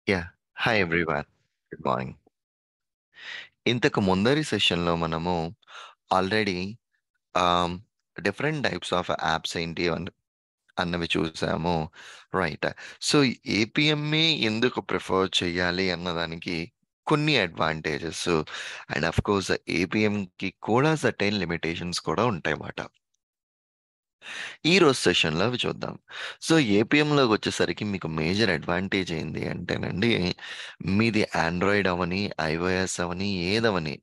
Yeah! Hi everyone. Good morning. ఇంతకు ముందరి సెషన్‌లో మనము ఆల్రెడీ ఆహ్, డిఫరెంట్ టైప్స్ ఆఫ్ యాప్స్ ఏంటి అన్నవి చూసాము. రైట్. సో, ఏపీఎంఏ ఎందుకు ప్రిఫర్ చేయాలి అన్నదానికి కొన్ని అడ్వాంటేజెస్ అండ్ ఆఫ్‌కోర్స్ ఏపీఎంకి కూడా సర్టెన్ లిమిటేషన్స్ కూడా ఉంటాయన్నమాట. ఈరోజు సెషన్‌లో అవి చూద్దాం. సో, ఏపీఎంలోకొచ్చేసరికి మీకు మేజర్ అడ్వాంటేజ్ ఏంది అంటేనండి, మీది ఆండ్రాయిడ్ అవ్వని, ఐఓఎస్ అవ్వని, ఏదవ్వని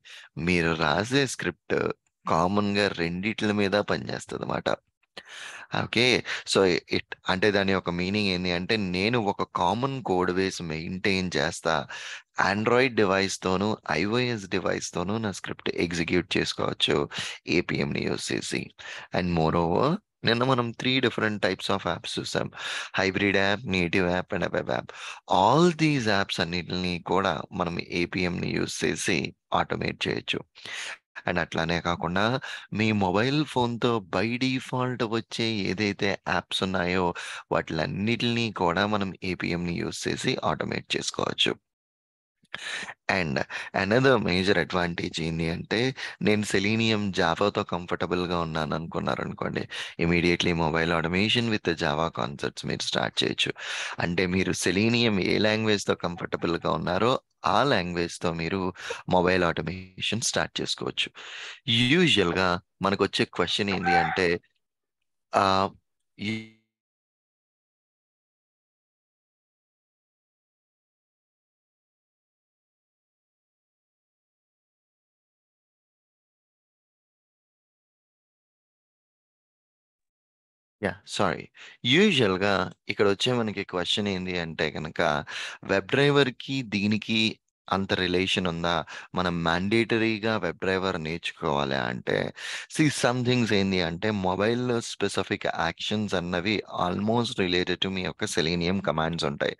మీరు రాసే స్క్రిప్ట్ కామన్‌గా రెండిట్ల మీద పనిచేస్తదమాట. ఓకే. సో, అంటే దాని యొక్క మీనింగ్ ఏంది అంటే, నేను ఒక కామన్ కోడ్ బేస్ మెయింటైన్ చేస్తా. ఆండ్రాయిడ్ డివైస్‌తోను, ఐఓఎస్ డివైస్‌తోను నా స్క్రిప్ట్ ఎగ్జిక్యూట్ చేసుకోవచ్చు ఏపీఎంని యూజ్ చేసి. అండ్ మోరోవర్ నిన్న మనం 3 డిఫరెంట్ టైప్స్ ఆఫ్ యాప్స్ చూసాం. Hybrid app, native app and web app. All these apps అన్నిటిని కూడా మనం ఏపీఎంని యూజ్ చేసి ఆటోమేట్ చేయొచ్చు. అండ్ అట్లానే కాకుండా మీ మొబైల్ ఫోన్‌తో బై డిఫాల్ట్ వచ్చే ఏదైతే యాప్స్ ఉన్నాయో వాటిలన్నిటిని కూడా మనం ఏపీఎంని యూజ్ చేసి ఆటోమేట్ చేసుకోవచ్చు. అండ్ అనదర్ మేజర్ అడ్వాంటేజ్ ఏంది అంటే, నేను సెలీనియం జావాతో కంఫర్టబుల్‌గా ఉన్నాననుకున్నారనుకోండి, immediately mobile automation with Java concepts మీరు స్టార్ట్ చేయొచ్చు. అంటే మీరు సెలీనియం ఏ లాంగ్వేజ్‌తో కంఫర్టబుల్‌గా ఉన్నారో, ఆ లాంగ్వేజ్‌తో మీరు మొబైల్ ఆటోమేషన్ స్టార్ట్ చేసుకోవచ్చు. యూజువల్‌గా మనకొచ్చే క్వెషన్ ఏంది అంటే ఆహ్, ఈ సారీ. యూజువల్‌గా ఇక్కడొచ్చే మనకి క్వెషన్ ఏంది అంటే గనక, వెబ్ డ్రైవర్‌కి, దీనికి అంత రిలేషన్ ఉందా? మనం మ్యాండేటరీగా వెబ్ డ్రైవర్ నేర్చుకోవాలా అంటే, సమ్ థింగ్స్ ఏంది అంటే, మొబైల్‌లో స్పెసిఫిక్ యాక్షన్స్ అన్నవి ఆల్‌మోస్ట్ రిలేటెడ్ టు మీ యొక్క సెలీనియం కమాండ్స్ ఉంటాయి.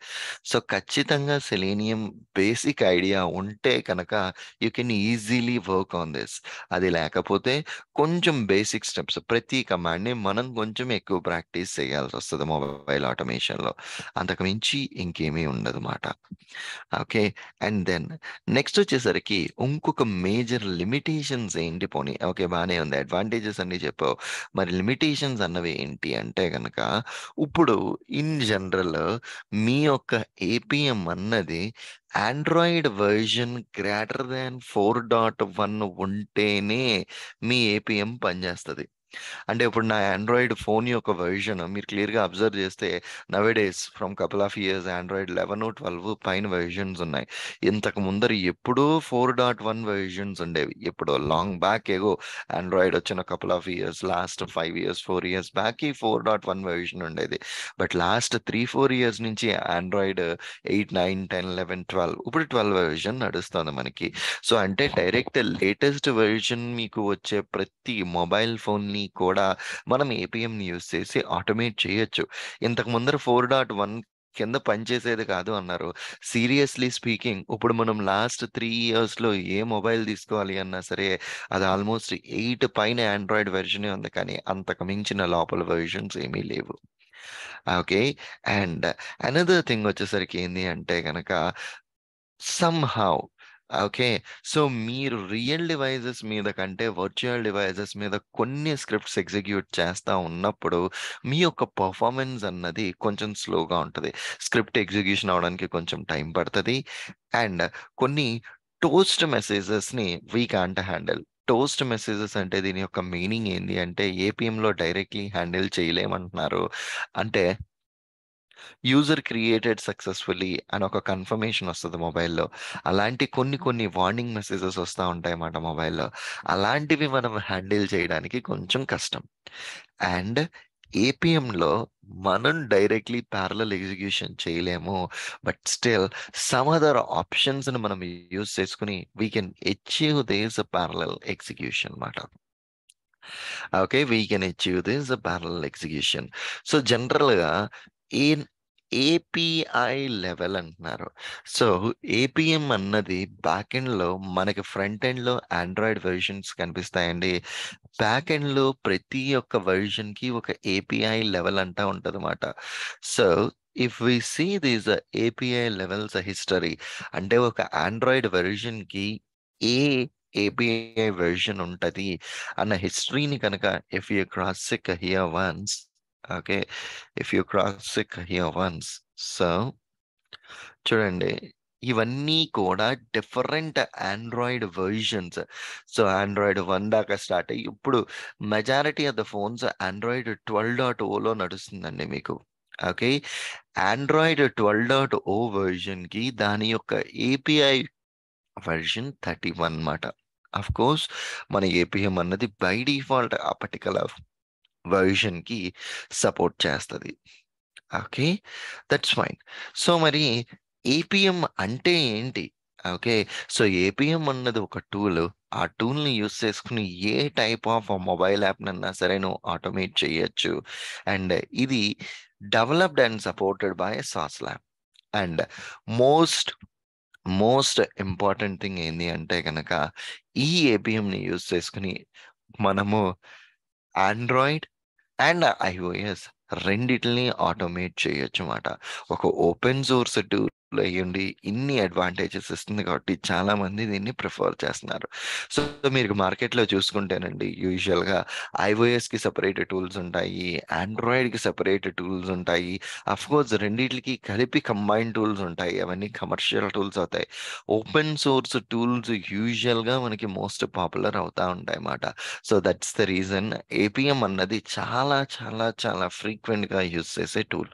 సో, ఖచ్చితంగా సెలీనియం బేసిక్ ఐడియా ఉంటే కనుక, you can easily work on this. అది లేకపోతే కొంచెం బేసిక్ స్టెప్స్ ప్రతి కమాండ్‌ని మనం కొంచెం ఎక్కువ ప్రాక్టీస్ చేయాల్సొస్తది మొబైల్ ఆటోమేషన్‌లో. అంతకు మించి ఇంకేమీ ఉండదుమాట. ఓకే. అండ్ దెన్ నెక్స్టొచ్చేసరికి ఇంకొక మేజర్ లిమిటేషన్స్ ఏంటి పోనీ ఓకే. బానే ఉంది. అడ్వాంటేజెస్ అన్నీ చెప్పావు. మరి లిమిటేషన్స్ అన్నవి ఏంటి అంటే గనక, ఇప్పుడు ఇన్ జనరల్ మీ యొక్క ఏపీఎం అన్నది ఆండ్రాయిడ్ వెర్షన్ గ్రేటర్ థాన్ 4.1 ఉంటేనే మీ ఏపీఎం పనిచేస్తది. అంటే ఇప్పుడు నా ఆండ్రాయిడ్ ఫోన్ యొక్క వెర్షన్ మీరు క్లియర్‌గా అబ్జర్వ్ చేస్తే nowadays from couple of years Android 11, 12 పైన వెర్షన్స్ ఉన్నాయి. ఇంతకు ముందర ఎప్పుడో 4.1 వెర్షన్స్ ఉండేవి. ఎప్పుడో లాంగ్ బ్యాక్ ఎగో ఆండ్రాయిడ్ వచ్చిన couple of years last 5 years, 4 years back ఈ 4.1 వెర్షన్ ఉండేది. బట్ లాస్ట్ 3, 4 ఇయర్స్ నుంచి ఆండ్రాయిడ్ 8, 9, 10, 11, 12 ఇప్పుడు 12 వెర్షన్ నడుస్తుంది మనకి. సో, అంటే డైరెక్ట్ లేటెస్ట్ వెర్షన్ మీకు వచ్చే ప్రతి మొబైల్ ఫోన్‌ని కూడా మనం ఏపీఎంని యూజ్ చేసి ఆటోమేట్ చేయొచ్చు. ఇంతకు ముందర 4.1 కింద పనిచేసేది కాదు అన్నారు. సీరియస్‌లీ స్పీకింగ్ ఇప్పుడు మనం లాస్ట్ 3 ఇయర్స్‌లో ఏ మొబైల్ తీసుకోవాలి అన్నా సరే, అది ఆల్మోస్ట్ 8 పైన ఆండ్రాయిడ్ వెర్షనే ఉంది. కానీ అంతకు మించిన లోపల వెర్షన్స్ ఏమీ లేవు. ఓకే. అండ్ అనదర్ థింగ్ వచ్చేసరికి ఏంది అంటే గనక సమ్‌హౌ ఓకే. సో, మీరు రియల్ డివైసెస్ మీద కంటే వర్చువల్ డివైసెస్ మీద కొన్ని స్క్రిప్ట్స్ ఎగ్జిక్యూట్ చేస్తా ఉన్నప్పుడు, మీ యొక్క పెర్ఫార్మన్స్ అన్నది కొంచెం స్లోగా ఉంటది. స్క్రిప్ట్ ఎగ్జిక్యూషన్ అవ్వడానికి కొంచెం టైం పడతది. అండ్ కొన్ని టోస్ట్ మెసేజెస్‌ని we can't handle. Toast messages అంటే దీని యొక్క మీనింగ్ ఏంది అంటే ఏపీఎంలో డైరెక్ట్‌లీ హ్యాండిల్ చేయలేమంటున్నారు. అంటే యూజర్ క్రియేటెడ్ సక్సెస్‌ఫుల్లీ అని ఒక కన్ఫర్మేషన్ వస్తది మొబైల్‌లో. అలాంటి కొన్ని కొన్ని వార్నింగ్ మెసేజెస్ వస్తా ఉంటాయన్నమాట మొబైల్‌లో. అలాంటివి మనం హ్యాండిల్ చేయడానికి కొంచెం కష్టం. అండ్ ఏపీఎంలో మనం డైరెక్ట్‌లీ పారలెల్ ఎగ్జిక్యూషన్ చేయలేము. బట్ స్టిల్ సమ్ అదర్ ఆప్షన్స్‌ని మనం యూజ్ చేసుకొని we can achieve this parallel execution మాట. Okay. We can achieve this parallel execution. So, జనరల్‌గా ఏన్ ఏపీఐ లెవెల్ అంటున్నారు. సో, ఏపీఎం అన్నది బ్యాక్ ఎండ్‌లో మనకి ఫ్రంట్ ఎండ్‌లో ఆండ్రాయిడ్ వెర్షన్స్ కనిపిస్తాయండి. బ్యాక్ ఎండ్‌లో ప్రతి ఒక్క వెర్షన్‌కి ఒక ఏపీఐ లెవెల్ అంటా ఉంటదన్నమాట. So, if we see this API levels history అంటే ఒక ఆండ్రాయిడ్ వెర్షన్‌కి ఏ ఏపీఐ వెర్షన్ ఉంటది అన్న హిస్టరీని కనుక if you cross check here once okay. If you cross check here once so చూడండి. ఇవన్నీ కూడా different Android versions. So, Android 1 దాకా స్టార్ట్ అయ్యి, ఇప్పుడు majority of the phones Android 12.0లో నడుస్తుందండి మీకు. ఓకే. ఆండ్రాయిడ్ 12.0 వెర్షన్‌కి దాని యొక్క ఏపీఐ వెర్షన్ 31 మాట. ఆఫ్‌కోర్స్ మన ఏపీఎం అన్నది బై డిఫాల్ట్ ఆ పర్టిక్యులర్ వెర్షన్‌కి సపోర్ట్ చేస్తది. ఓకే. That's fine. సో, మరి ఏపీఎం అంటే ఏంటి? ఓకే. సో, ఏపీఎం అన్నది ఒక టూల్. ఆ టూల్‌ని యూజ్ చేసుకొని ఏ టైప్ ఆఫ్ మొబైల్ యాప్‌నన్నా సరే నువ్వు ఆటోమేట్ చేయొచ్చు. అండ్ ఇది developed and supported by sauce lab. And most, most important thing ఏంది అంటే గనక ఈ ఏపీఎంని యూజ్ చేసుకొని మనము ఆండ్రాయిడ్ అండ్ ఐఓఎస్ రెండిటిని ఆటోమేట్ చేయొచ్చు మాట. ఒక ఓపెన్ సోర్స్ టూల్ అయ్యుండి ఇన్ని అడ్వాంటేజెస్ ఇస్తుంది కాబట్టి చాలా మంది దీన్ని ప్రిఫర్ చేస్తున్నారు. సో, మీరు మార్కెట్‌లో చూసుకుంటేనండి యూజువల్‌గా ఐఓఎస్‌కి సెపరేట్ టూల్స్ ఉంటాయి. ఆండ్రాయిడ్‌కి సెపరేట్ టూల్స్ ఉంటాయి. అఫ్‌కోర్స్ రెండిట్లికి కలిపి కంబైన్డ్ టూల్స్ ఉంటాయి. అవన్నీ కమర్షియల్ టూల్స్ అవుతాయి. ఓపెన్ సోర్స్ టూల్స్ యూజువల్‌గా మనకి మోస్ట్ పాపులర్ అవుతా ఉంటాయన్నమాట. So, that's the reason APM అన్నది చాలా, చాలా, చాలా ఫ్రీక్వెంట్‌గా యూజ్ చేసే tool.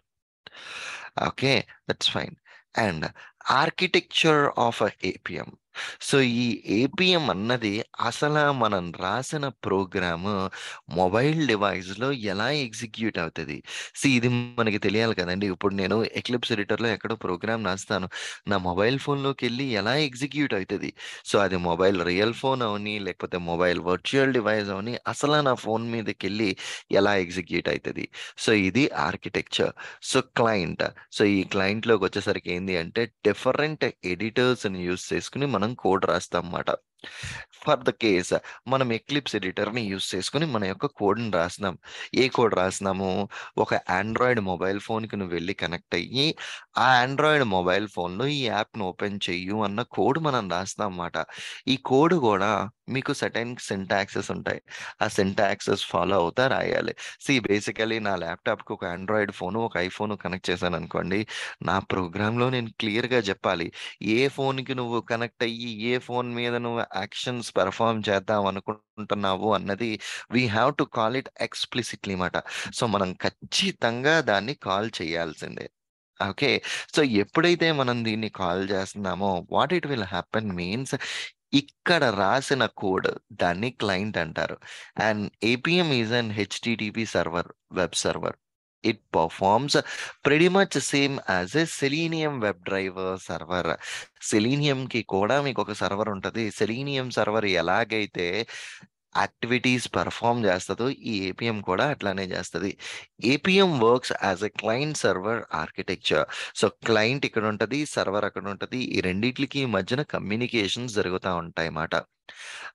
Okay. That's fine. And architecture of APM. So, ఈ ఏపీఎం అన్నది మనం రాసిన ప్రోగ్రాము మొబైల్ డివైస్‌లో ఎలా ఎగ్జిక్యూట్ అవుతది? ఇది మనకి తెలియాలి కదండీ! ఇప్పుడు నేను ఎక్లిప్స్ ఎడిటర్‌లో ఎక్కడో ప్రోగ్రామ్ రాస్తాను. నా మొబైల్ ఫోన్‌లోకెళ్ళి ఎలా ఎగ్జిక్యూట్ అయితది? సో, అది మొబైల్ రియల్ ఫోన్ అవని, లేకపోతే మొబైల్ వర్చువల్ డివైస్ అవని, నా ఫోన్ మీదకెళ్ళి ఎలా ఎగ్జిక్యూట్ అయితది? సో, ఇది ఆర్కిటెక్చర్. So, client. సో, ఈ క్లయింట్‌లోకొచ్చేసరికి ఏంది అంటే డిఫరెంట్ ఎడిటర్స్‌ని యూజ్ చేసుకొని మనం కోడ్ రాస్తాం మాట. ఫర్ ద కేస్ మనం ఎక్లిప్స్ ఎడిటర్‌ని యూజ్ చేసుకొని మన యొక్క కోడ్‌ని రాస్తున్నాం. ఏ కోడ్ రాస్తున్నాము? ఒక ఆండ్రాయిడ్ మొబైల్ ఫోన్‌కి నువ్వు వెళ్లి కనెక్ట్ అయ్యి, ఆ ఆండ్రాయిడ్ మొబైల్ ఫోన్‌లో ఈ యాప్‌ని ఓపెన్ చెయ్యు అన్న కోడ్ మనం రాస్తాం మాట. ఈ కోడ్ గూడా మీకు సెర్టైన్ సింటాక్సెస్ ఉంటాయి. ఆ సింటాక్సెస్ ఫాలో అవుతా రాయాలి. బేసికల్లీ నా ల్యాప్‌టాప్‌కి ఒక ఆండ్రాయిడ్ ఫోను, ఒక ఐఫోను కనెక్ట్ చేశాననుకోండి. నా ప్రోగ్రామ్‌లో నేను క్లియర్‌గా జెప్పాలి. ఏ ఫోన్‌కి నువ్వు కనెక్ట్ అయ్యి, ఏ ఫోన్ మీద నువ్వు యాక్షన్స్ పెర్ఫార్మ్ చేద్దాం అనుకుంటున్నావు అన్నది we have to call it explicitly మాట. సో, మనం ఖచ్చితంగా దాన్ని కాల్ చేయాల్సిందే. ఓకే. సో, ఎప్పుడైతే మనం దీన్ని కాల్ చేస్తున్నామో what it will happen means ఇక్కడ రాసిన కోడ్ దాన్ని క్లయింట్ అంటారు. And APM is an HTTP server, web server. It performs pretty much same as a selenium web driver server. సెలీనియంకి కూడా మీకొక సర్వర్ ఉంటది. సెలీనియం సర్వర్ ఎలాగైతే యాక్టివిటీస్ పెర్ఫార్మ్ చేస్తదో, ఈ ఏపీఎం కూడా అట్లానే చేస్తది. APM works as a client server architecture. So, client ఇక్కడుంటది, సర్వర్ అక్కడుంటది. ఈ రెండిట్లికి మధ్యన కమ్యూనికేషన్స్ జరుగుతా ఉంటాయన్నమాట.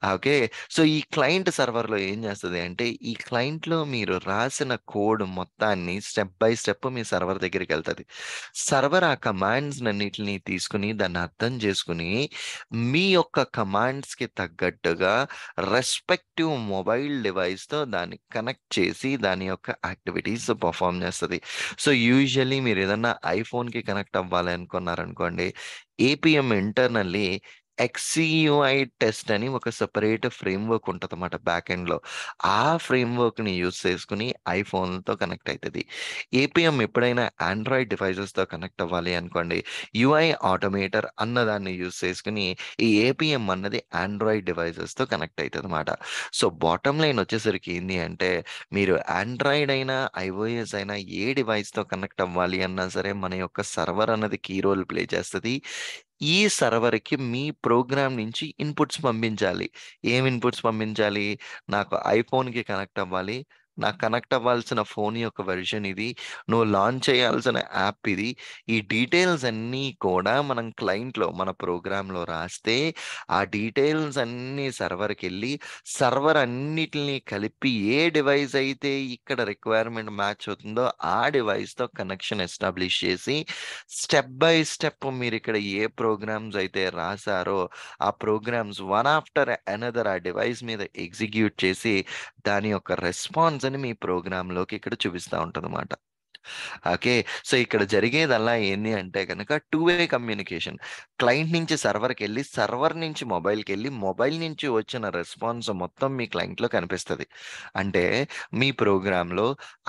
ఓకే. సో, ఈ క్లయింట్ సర్వర్‌లో ఏం చేస్తది అంటే, ఈ క్లయింట్‌లో మీరు రాసిన కోడ్ మొత్తాన్ని స్టెప్ బై స్టెప్ మీ సర్వర్ దగ్గరికెళ్తది. సర్వర్ ఆ కమాండ్స్‌నన్నిటిని తీసుకొని, దాన్ని అర్థం చేసుకొని, మీ యొక్క కమాండ్స్‌కి తగ్గట్టుగా రెస్పెక్టివ్ మొబైల్ డివైస్‌తో దాన్ని కనెక్ట్ చేసి, దాని యొక్క యాక్టివిటీస్ పెర్ఫార్మ్ చేస్తది. సో, యూజువల్లీ మీరేదన్నా ఐఫోన్‌కి కనెక్ట్ అవ్వాలి అనుకున్నారనుకోండి, ఏపీఎం ఇంటర్నల్లీ ఎక్స్‌సియుఐ టెస్ట్ అని ఒక సెపరేట్ ఫ్రేమ్‌వర్క్ ఉంటదన్నమాట బ్యాక్ ఎండ్‌లో. ఆ ఫ్రేమ్‌వర్క్‌ని యూజ్ చేసుకొని ఐఫోన్‌తో కనెక్ట్ అయితది. ఏపీఎం ఎప్పుడైనా ఆండ్రాయిడ్ డివైసెస్‌తో కనెక్ట్ అవ్వాలి అనుకోండి, యూఐ ఆటోమేటర్ అన్నదాన్ని యూజ్ చేసుకొని ఈ ఏపీఎం అన్నది ఆండ్రాయిడ్ డివైసెస్‌తో కనెక్ట్ అయితదన్నమాట. సో, బాటమ్ లైన్ వచ్చేసరికి ఏంది అంటే, మీరు ఆండ్రాయిడ్ అయినా, ఐఓఎస్ అయినా ఏ డివైస్‌తో కనెక్ట్ అవ్వాలి అన్నా సరే, మన యొక్క సర్వర్ అన్నది కీ రోల్ ప్లే చేస్తది. ఈ సర్వర్‌కి మీ ప్రోగ్రామ్ నుంచి ఇన్‌పుట్స్ పంపించాలి. ఏం ఇన్‌పుట్స్ పంపించాలి? నాకు ఐఫోన్‌కి కనెక్ట్ అవ్వాలి. నాకు కనెక్ట్ అవ్వాల్సిన ఫోన్ యొక్క వెర్షన్ ఇది. నువ్వు లాంచ్ చేయాల్సిన యాప్ ఇది. ఈ డీటెయిల్స్ అన్నీ కూడా మనం క్లయింట్‌లో మన ప్రోగ్రామ్‌లో రాస్తే, ఆ డీటెయిల్స్ అన్నీ సర్వర్‌కెళ్ళి, సర్వర్ అన్నిటిని కలిపి ఏ డివైస్ అయితే ఇక్కడ రిక్వైర్మెంట్ మ్యాచ్ అవుతుందో, ఆ డివైస్‌తో కనెక్షన్ ఎస్టాబ్లిష్ చేసి, స్టెప్ బై స్టెప్ మీరిక్కడ ఏ ప్రోగ్రామ్స్ అయితే రాసారో, ఆ ప్రోగ్రామ్స్ వన్ ఆఫ్టర్ అనదర్ ఆ డివైస్ మీద ఎగ్జిక్యూట్ చేసి, దాని యొక్క రెస్పాన్స్‌ని మీ ప్రోగ్రామ్‌లోకి ఇక్కడ చూపిస్తా ఉంటదన్నమాట. ఓకే. సో, ఇక్కడ జరిగేదల్లా ఏంది అంటే గనక టూ వే కమ్యూనికేషన్. క్లయింట్ నుంచి సర్వర్‌కెళ్ళి, సర్వర్ నుంచి మొబైల్‌కెళ్ళి, మొబైల్ నుంచి వచ్చిన రెస్పాన్స్ మొత్తం మీ క్లయింట్‌లో కనిపిస్తది. అంటే మీ ప్రోగ్రామ్‌లో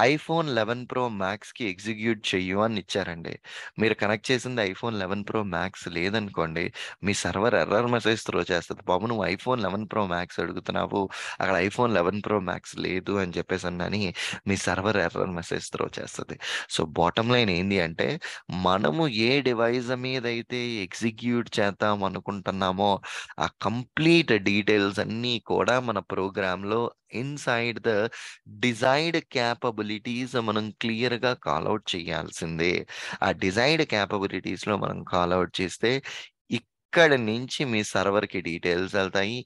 ఐఫోన్ 11 ప్రో మాక్స్‌కి ఎగ్జిక్యూట్ చెయ్యు అని ఇచ్చారండి. మీరు కనెక్ట్ చేసింది ఐఫోన్ 11 ప్రో మాక్స్ లేదనుకోండి, మీ సర్వర్ ఎర్రర్ మెసేజ్ త్రో చేస్తది. బాబు నువ్వు ఐఫోన్ 11 ప్రో మాక్స్ అడుగుతున్నావు. అక్కడ ఐఫోన్ 11 ప్రో మాక్స్ లేదు అని చెప్పేసనని మీ సర్వర్ ఎర్రర్ మెసేజ్ త్రో చేస్తది. సో, బాటమ్ లైన్ ఏంది అంటే, మనము ఏ డివైస్ మీదైతే ఎగ్జిక్యూట్ చేద్దాం అనుకుంటున్నామో, ఆ కంప్లీట్ డీటెయిల్స్ అన్నీ కూడా మన ప్రోగ్రామ్‌లో ఇన్‌సైడ్ ద డిజైర్డ్ క్యాపబిలిటీస్ మనం క్లియర్‌గా కాల్ ఔట్ చేయాల్సిందే. ఆ డిజైర్డ్ క్యాపబిలిటీస్‌లో మనం కాల్ ఔట్ చేస్తే, ఇక్కడి నుంచి మీ సర్వర్‌కి డీటెయిల్స్ ఎళ్తాయి.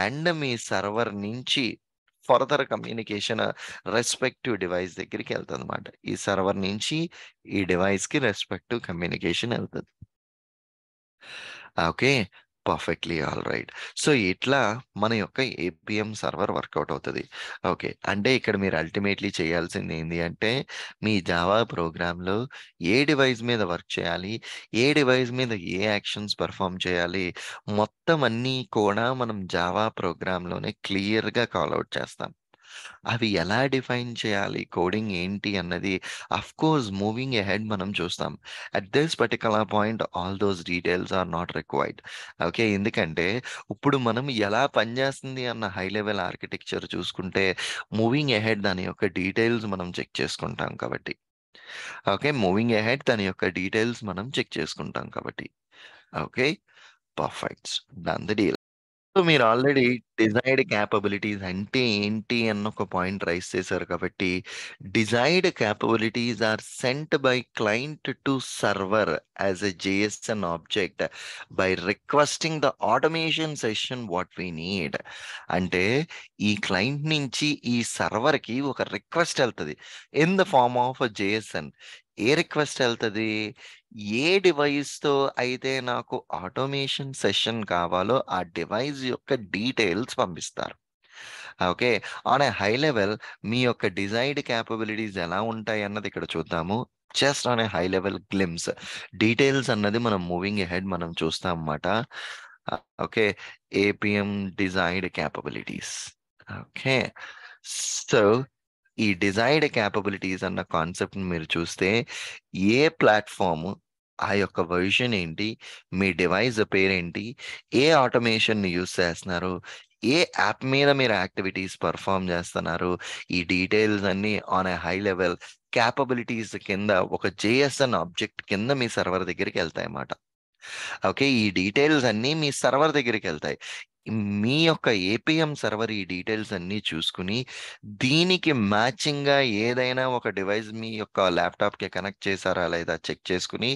అండ్ మీ సర్వర్ నుంచి ఫర్దర్ కమ్యూనికేషన్ రెస్పెక్టివ్ డివైస్ దగ్గరికెళ్తదనమాట. ఈ సర్వర్ నుంచి ఈ డివైస్‌కి రెస్పెక్టివ్ కమ్యూనికేషన్ ఎళ్తది. ఓకే. Perfectly alright. సో, ఇట్లా మన యొక్క ఏపీఎం సర్వర్ వర్కౌట్ అవుతది. ఓకే. అంటే ఇక్కడ మీరు అల్టిమేట్‌లీ చేయాల్సింది ఏంది అంటే, మీ జావా ప్రోగ్రామ్‌లో ఏ డివైస్ మీద వర్క్ చేయాలి, ఏ డివైస్ మీద ఏ యాక్షన్స్ పెర్ఫార్మ్ చేయాలి, మొత్తం అన్నీ కూడా మనం జావా ప్రోగ్రామ్‌లోనే క్లియర్‌గా కాల్ ఔట్ చేస్తాం. అవి ఎలా డిఫైన్ చేయాలి? కోడింగ్ ఏంటి అన్నది ఆఫ్‌కోర్స్ మూవింగ్ అహెడ్ మనం చూస్తాం. At this particular point all those details are not required. Okay. ఎందుకంటే ఇప్పుడు మనం ఎలా పనిచేస్తుంది అన్న హై లెవెల్ ఆర్కిటెక్చర్ చూసుకుంటే మూవింగ్ అహెడ్ దాని యొక్క డీటెయిల్స్ మనం చెక్ చేసుకుంటాం కాబట్టి. ఓకే. మూవింగ్ అహెడ్ దాని యొక్క డీటెయిల్స్ మనం చెక్ చేసుకుంటాం కాబట్టి. Okay. Perfect. Done the deal. So, మీరు ఆల్రెడీ డిజైర్డ్ క్యాపబిలిటీస్ అంటే ఏంటి అన్న ఒక పాయింట్ రైజ్ చేశారు కాబట్టి, desired capabilities are sent by client to server as a JSON object by requesting the automation session what we need. అంటే ఈ క్లయింట్ నుంచి ఈ సర్వర్‌కి ఒక రిక్వెస్ట్ ఎళ్తది. In the form of JSON. ఏ రిక్వెస్ట్ ఎళ్తది? ఏ డివైస్‌తో అయితే నాకు ఆటోమేషన్ సెషన్ కావాలో ఆ డివైస్ యొక్క డీటెయిల్స్ పంపిస్తారు. Okay. On a high level మీ యొక్క డిజైర్డ్ క్యాపబిలిటీస్ ఎలా ఉంటాయన్నది ఇక్కడ చూద్దాము. Just on a high level glimpse. Details అన్నది మనం మూవింగ్ అహెడ్ మనం చూస్తాం మాట. Okay. APM desired capabilities. Okay. So, ఈ డిజైర్డ్ క్యాపబిలిటీస్ అన్న కాన్సెప్ట్‌ని మీరు చూస్తే, ఏ ప్లాట్‌ఫార్మ్, ఆ యొక్క వెర్షన్ ఏంటి, మీ డివైస్ పేరేంటి, ఏ ఆటోమేషన్‌ని యూజ్ చేస్తున్నారు, ఏ యాప్ మీద మీరు యాక్టివిటీస్ పెర్ఫార్మ్ చేస్తున్నారు, ఈ డీటెయిల్స్ అన్నీ on a high level capabilities కింద ఒక జేఎస్ఎన్ ఆబ్జెక్ట్ కింద మీ సర్వర్ దగ్గరికెళ్తాయన్నమాట. ఓకే. ఈ డీటెయిల్స్ అన్నీ మీ సర్వర్ దగ్గరికెళ్తాయి. మీ యొక్క ఏపీఎం సర్వర్ ఈ డీటెయిల్స్ అన్నీ చూసుకొని, దీనికి మ్యాచింగ్‌గా ఏదైనా ఒక డివైస్ మీ యొక్క ల్యాప్‌టాప్‌కి కనెక్ట్ చేశారా లేదా చెక్ చేసుకొని,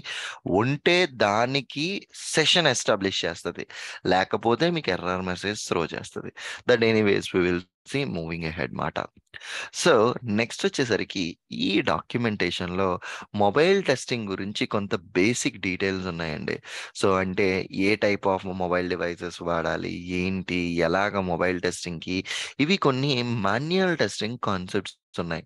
ఉంటే దానికి సెషన్ ఎస్టాబ్లిష్ చేస్తది. లేకపోతే మీకు ఎర్రర్ మెసేజ్ త్రో చేస్తది. That anyways we will see moving ahead మాట. సో, నెక్స్టొచ్చేసరికి ఈ డాక్యుమెంటేషన్‌లో మొబైల్ టెస్టింగ్ గురించి కొంత బేసిక్ డీటెయిల్స్ ఉన్నాయండి. సో, అంటే ఏ టైప్ ఆఫ్ మొబైల్ డివైసెస్ వాడాలి? ఏంటి? ఎలాగా మొబైల్ టెస్టింగ్‌కి ఇవి కొన్ని మాన్యుయల్ టెస్టింగ్ కాన్సెప్ట్స్ ఉన్నాయి.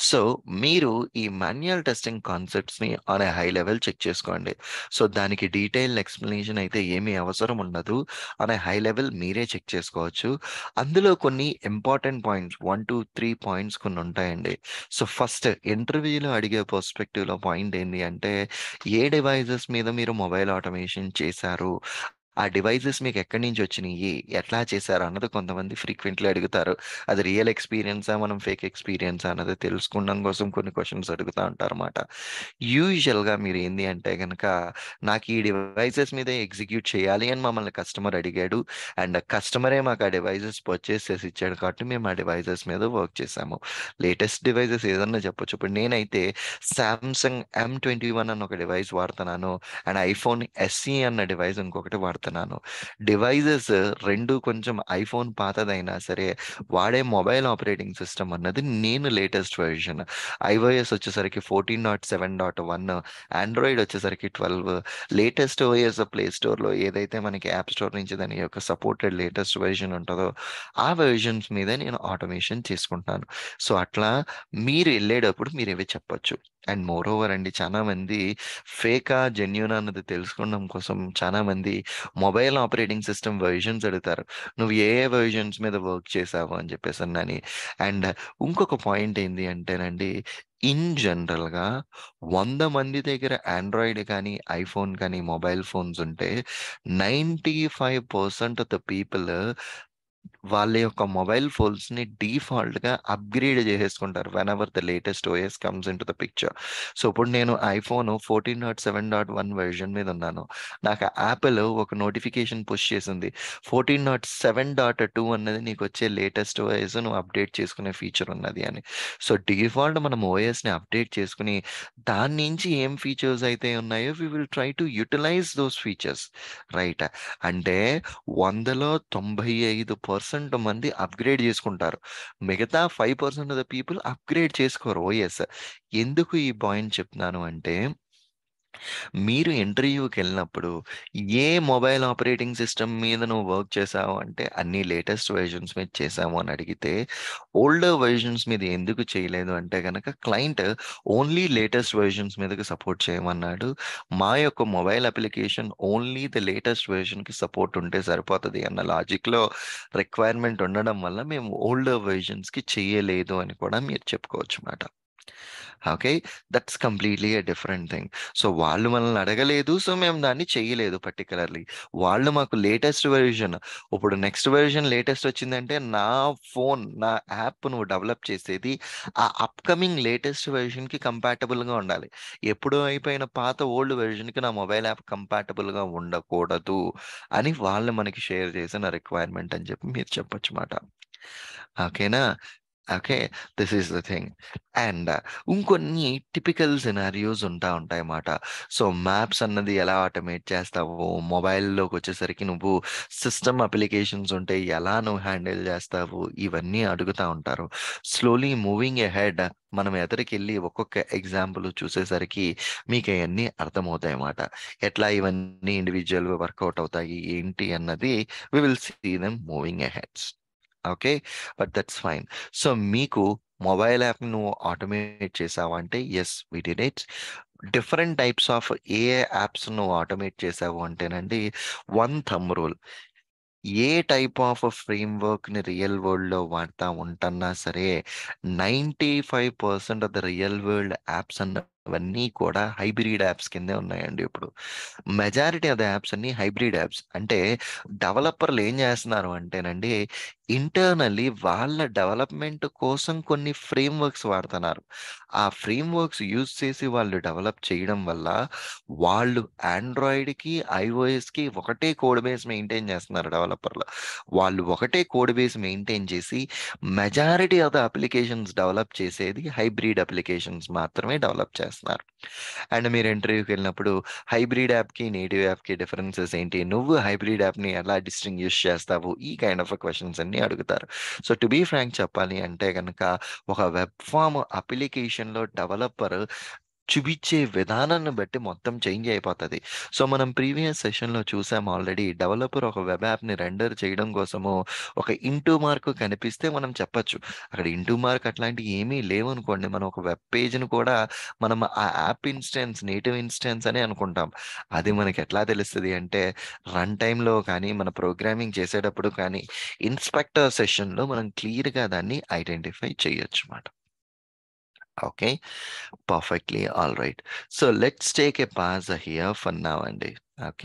సో, మీరు ఈ మాన్యుయల్ టెస్టింగ్ కాన్సెప్ట్స్‌ని on a high level check చేసుకోండి. సో, దానికి డీటెయిల్డ్ ఎక్స్‌ప్లనేషన్ అయితే ఏమీ అవసరం ఉండదు. ఆన్ ఎ హై లెవెల్ మీరే చెక్ చేసుకోవచ్చు. అందులో కొన్ని ఇంపార్టెంట్ పాయింట్స్ 1, 2, 3 పాయింట్స్ కొన్నుంటాయండి. సో, ఫస్ట్ ఇంటర్వ్యూలో అడిగే పర్స్‌పెక్టివ్‌లో పాయింట్ ఏంది అంటే, ఏ డివైసెస్ మీద మీరు మొబైల్ ఆటోమేషన్ చేశారు ఆ డివైసెస్ మీకెక్కడి నుంచొచ్చినియి? ఎట్లా చేశారు? అన్నది కొంతమంది ఫ్రీక్వెంట్‌లీ అడుగుతారు. అది రియల్ ఎక్స్‌పీరియన్సా? మనం ఫేక్ ఎక్స్‌పీరియన్సా? అన్నది తెలుసుకోవడం కోసం కొన్ని క్వెషన్స్ అడుగుతా ఉంటారన్నమాట. యూజువల్‌గా మీరేంది అంటే గనక, నాకు ఈ డివైసెస్ మీదే ఎగ్జిక్యూట్ చేయాలి అని మమ్మల్ని కస్టమర్ అడిగాడు. అండ్ కస్టమరే మాకు ఆ డివైసెస్ పర్చేస్ చేసి ఇచ్చాడు కాబట్టి మేము ఆ డివైసెస్ మీద వర్క్ చేశాము. లేటెస్ట్ డివైసెస్ ఏదన్నా చెప్పొచ్చు. ఇప్పుడు నేనైతే సామ్‌సంగ్ M21 అన్న ఒక డివైస్ వాడుతున్నాను. అండ్ ఐఫోన్ ఎస్ఈ అన్న డివైస్ ఇంకొకటి వాడుతున్నాను. డివైజెస్ 2 కొంచెం ఐఫోన్ పాతదైనా సరే, వాడే మొబైల్ ఆపరేటింగ్ సిస్టమ్ అన్నది నేను లేటెస్ట్ వెర్షన్. ఐఓఎస్ వచ్చేసరికి 14.7.1, ఆండ్రాయిడ్ వచ్చేసరికి 12, లేటెస్ట్ ఓఎస్ ప్లే స్టోర్‌లో ఏదైతే మనకి యాప్ స్టోర్ నుంచి దాని యొక్క సపోర్టెడ్ లేటెస్ట్ వెర్షన్ ఉంటదో, ఆ వెర్షన్స్ మీద నేను ఆటోమేషన్ చేసుకుంటున్నాను. సో, అట్లా మీరు ఎళ్ళేటప్పుడు మీరివి చెప్పొచ్చు. అండ్ మోర్ ఓవర్ అండి, చాలా మంది ఫేకా, జెన్యూనా అన్నది తెలుసుకోవడం కోసం చాలా మంది మొబైల్ ఆపరేటింగ్ సిస్టమ్ వెర్షన్స్ అడుగుతారు. నువ్వు ఏ ఏ వెర్షన్స్ మీద వర్క్ చేశావు అని చెప్పేసనని. అండ్ ఇంకొక పాయింట్ ఏంది అంటేనండి, ఇన్ జనరల్‌గా 100 మంది దగ్గర ఆండ్రాయిడ్ కానీ, ఐఫోన్ కానీ, మొబైల్ ఫోన్స్ ఉంటే 95% ఆఫ్ ద పీపుల్ వాళ్ళ యొక్క మొబైల్ ఫోన్స్‌ని డిఫాల్ట్‌గా అప్‌గ్రేడ్ చేసేసుకుంటారు. Whenever the latest OS comes into the picture. So, ఇప్పుడు నేను ఐఫోన్ 14.7.1 వెర్షన్ మీద ఉన్నాను. నాకు యాపిల్ ఒక నోటిఫికేషన్ పుష్ చేసింది. 14.7.2 అన్నది నీకొచ్చే లేటెస్ట్ ఓఎస్, నువ్వు అప్‌డేట్ చేసుకునే ఫీచర్ ఉన్నది అని. సో, డిఫాల్ట్ మనం ఓఎస్‌ని అప్‌డేట్ చేసుకొని, దాని నుంచి ఏం ఫీచర్స్ అయితే ఉన్నాయో we will try to utilise those features. Right. అంటే 100లో 95% మంది అప్‌గ్రేడ్ జేసుకుంటారు. మిగతా 5% ఆఫ్ ద పీపుల్ అప్‌గ్రేడ్ చేసుకోరు ఓఎస్. ఎందుకు ఈ పాయింట్ చెప్తున్నాను అంటే, మీరు ఇంటర్వ్యూకెళ్ళినప్పుడు ఏ మొబైల్ ఆపరేటింగ్ సిస్టమ్ మీద నువ్వు వర్క్ చేశావు అంటే, అన్ని లేటెస్ట్ వెర్షన్స్ మీద చేశాము అని అడిగితే, ఓల్డర్ వెర్షన్స్ మీద ఎందుకు చేయలేదు అంటే గనక, క్లయింట్ ఓన్లీ లేటెస్ట్ వెర్షన్స్ మీదకి సపోర్ట్ చేయమన్నాడు. మా యొక్క mobile application only the latest వెర్షన్‌కి సపోర్ట్ ఉంటే సరిపోతది అన్న లాజిక్‌లో రిక్వైర్మెంట్ ఉండడం వల్ల మేము ఓల్డర్ వెర్షన్స్‌కి చేయలేదు అని కూడా మీరు చెప్పుకోవచ్చు మాట. Okay. That's completely a different thing. So, వాళ్ళు మనల్ని అడగలేదు. సో, మేము దాన్ని చెయ్యలేదు పర్టిక్యులర్‌లీ. వాళ్ళు మాకు లేటెస్ట్ వెర్షన్, ఇప్పుడు నెక్స్ట్ వెర్షన్ లేటెస్ట్ వచ్చిందంటే, నా ఫోన్, నా యాప్ నువ్వు డెవలప్ చేసేది ఆ అప్‌కమింగ్ లేటెస్ట్ వెర్షన్‌కి కంపాటబుల్‌గా ఉండాలి. ఎప్పుడో అయిపోయిన పాత ఓల్డ్ వెర్షన్‌కి నా మొబైల్ యాప్ కంపాటబుల్‌గా ఉండకూడదు అని వాళ్ళు మనకి షేర్ చేసిన రిక్వైర్మెంట్ అని చెప్పి మీరు చెప్పొచ్చు మాట. ఓకేనా? Okay. This is the thing. And ఇంకొన్ని టిపికల్ సినారియోస్ ఉంటాయన్నమాట. సో, మ్యాప్స్ అన్నది ఎలా ఆటోమేట్ చేస్తావు? మొబైల్‌లోకొచ్చేసరికి నువ్వు సిస్టమ్ అప్లికేషన్స్ ఉంటే ఎలా నువ్వు హ్యాండిల్ చేస్తావు? ఇవన్నీ అడుగుతా ఉంటారు. స్లోలీ మూవింగ్ ఎహెడ్ మనం ఎదరికెళ్ళి ఒక్కొక్క ఎగ్జాంపుల్ చూసేసరికి మీకయన్నీ అర్థమవుతాయన్నమాట. ఎట్లా ఇవన్నీ ఇండివిడ్యువల్‌గా వర్కౌట్ అవుతాయి, ఏంటి అన్నది we will see them moving aheads. Okay. But that's fine. So, మీకు మొబైల్ యాప్‌ని నువ్వు ఆటోమేట్ చేసావా అంటే, yes we did it. Different types of AI apps నువ్వు ఆటోమేట్ చేసావు అంటేనండి, వన్ థంబ్ రూల్. ఏ టైప్ ఆఫ్ ఫ్రేమ్‌వర్క్‌ని రియల్ వరల్డ్‌లో వాడతా ఉంటన్నా సరే, 95% of the real world apps అన్నవన్నీ కూడా హైబ్రిడ్ యాప్స్ కిందే ఉన్నాయండి ఇప్పుడు. మెజారిటీ ఆఫ్ ద యాప్స్ అన్నీ హైబ్రిడ్ యాప్స్. అంటే డెవలపర్‌లు ఏం చేస్తున్నారు అంటేనండి, ఇంటర్నల్లీ వాళ్ళ డెవలప్‌మెంట్ కోసం కొన్ని ఫ్రేమ్‌వర్క్స్ వాడుతున్నారు. ఆ ఫ్రేమ్‌వర్క్స్ యూజ్ చేసి వాళ్ళు డెవలప్ చేయడం వల్ల, వాళ్ళు ఆండ్రాయిడ్‌కి, ఐఓఎస్‌కి ఒకటే కోడ్ బేస్ మెయింటైన్ చేస్తున్నారు డెవలపర్లు. వాళ్ళు ఒకటే కోడ్ బేస్ మెయింటైన్ చేసి, majority of the applications develop చేసేది హైబ్రిడ్ అప్లికేషన్స్ మాత్రమే డెవలప్ చేస్తున్నారు. అండ్ మీరు ఇంటర్వ్యూకెళ్ళినప్పుడు హైబ్రిడ్ యాప్‌కి, నేటివ్ యాప్‌కి డిఫరెన్సెస్ ఏంటి? నువ్వు హైబ్రిడ్ యాప్‌ని ఎలా డిస్టింగ్విష్ చేస్తావు? ఈ కైండ్ ఆఫ్ క్వెషన్స్ అన్నీ అడుగుతారు. సో, టు బీ ఫ్రాంక్ చెప్పాలి అంటే గనక, ఒక వెబ్ ఫార్మ్ అప్లికేషన్‌లో డెవలపర్ చూపిచ్చే విధానాన్ని బట్టి మొత్తం చేంజ్ అయిపోతది. సో, మనం ప్రీవియస్ సెషన్‌లో చూసాం ఆల్రెడీ. డెవలపర్ ఒక వెబ్ యాప్‌ని రెండర్ చేయడం కోసము ఒక ఇంటూ మార్క్ కనిపిస్తే మనం చెప్పొచ్చు. అక్కడ ఇంటూ మార్క్ అట్లాంటియి ఏమీ లేవనుకోండి, మనం ఒక వెబ్ పేజ్‌ని కూడా మనం ఆ యాప్ ఇన్‌స్టాన్స్, నేటివ్ ఇన్‌స్టాన్స్ అనే అనుకుంటాం. అది మనకెట్లా తెలుస్తది అంటే, రన్ టైమ్‌లో కానీ, మన ప్రోగ్రామింగ్ చేసేటప్పుడు కానీ, ఇన్స్‌పెక్టర్ సెషన్‌లో మనం క్లియర్‌గా దాన్ని ఐడెంటిఫై చేయొచ్చు మాట. Okay. Perfectly. All right. So let's take a pause here for now, Andy. Okay.